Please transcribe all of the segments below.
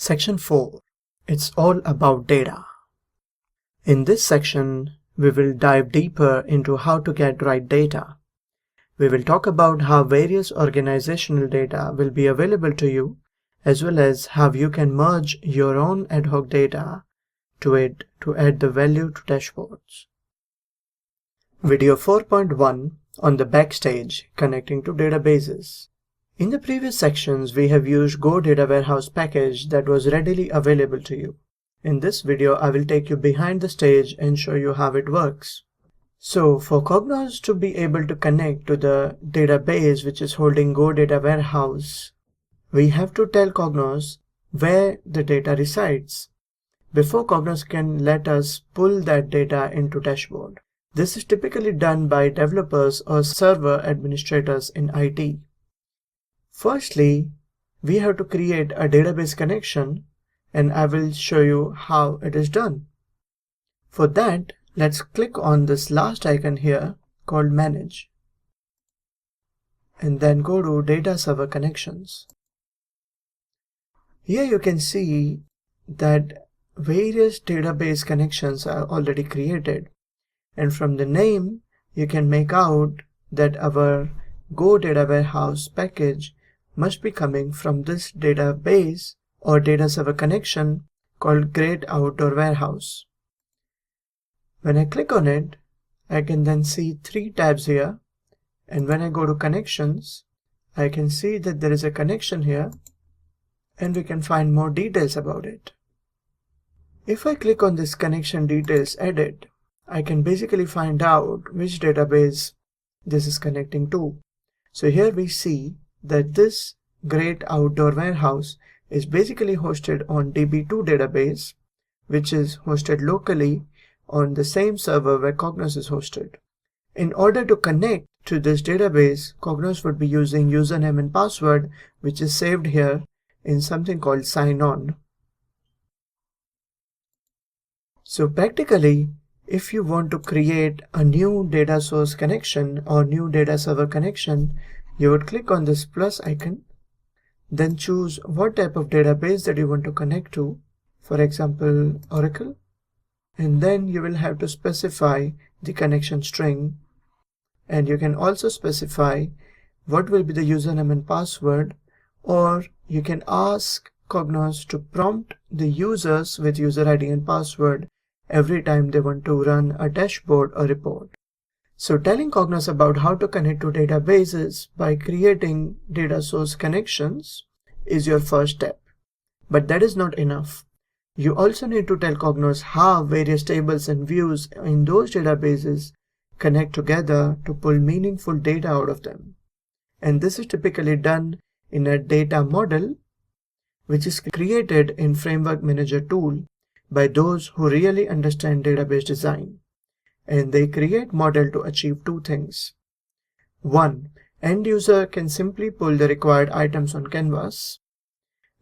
Section 4. It's all about data. In this section, we will dive deeper into how to get right data. We will talk about how various organizational data will be available to you, as well as how you can merge your own ad hoc data to it to add the value to dashboards. Video 4.1 on the backstage connecting to databases. In the previous sections, we have used Go Data Warehouse package that was readily available to you. In this video, I will take you behind the stage and show you how it works. So for Cognos to be able to connect to the database which is holding Go Data Warehouse, we have to tell Cognos where the data resides before Cognos can let us pull that data into dashboard. This is typically done by developers or server administrators in IT. Firstly, we have to create a database connection, and I will show you how it is done. For that, let's click on this last icon here called Manage, and then go to Data Server Connections. Here you can see that various database connections are already created, and from the name you can make out that our Go Data Warehouse package must be coming from this database or data server connection called Great Outdoor Warehouse. When I click on it, I can then see three tabs here, and when I go to connections, I can see that there is a connection here, and we can find more details about it. If I click on this connection details edit, I can basically find out which database this is connecting to. So here we see that this Great Outdoor Warehouse is basically hosted on DB2 database, which is hosted locally on the same server where Cognos is hosted. In order to connect to this database, Cognos would be using username and password, which is saved here in something called sign on. So practically, if you want to create a new data source connection or new data server connection, you would click on this plus icon, then choose what type of database that you want to connect to, for example, Oracle, and then you will have to specify the connection string, and you can also specify what will be the username and password, or you can ask Cognos to prompt the users with user ID and password every time they want to run a dashboard or report. So telling Cognos about how to connect to databases by creating data source connections is your first step. But that is not enough. You also need to tell Cognos how various tables and views in those databases connect together to pull meaningful data out of them. And this is typically done in a data model, which is created in Framework Manager tool by those who really understand database design. And they create model to achieve two things. One, end user can simply pull the required items on canvas.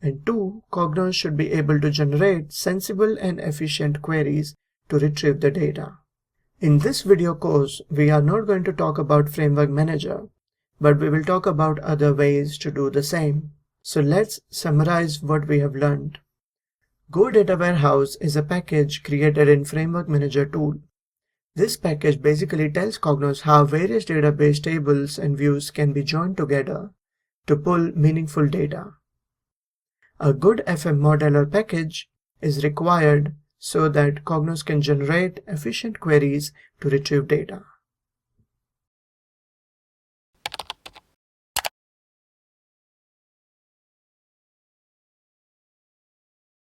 And two, Cognos should be able to generate sensible and efficient queries to retrieve the data. In this video course, we are not going to talk about Framework Manager, but we will talk about other ways to do the same. So let's summarize what we have learned. Go Data Warehouse is a package created in Framework Manager tool. This package basically tells Cognos how various database tables and views can be joined together to pull meaningful data. A good FM model or package is required so that Cognos can generate efficient queries to retrieve data.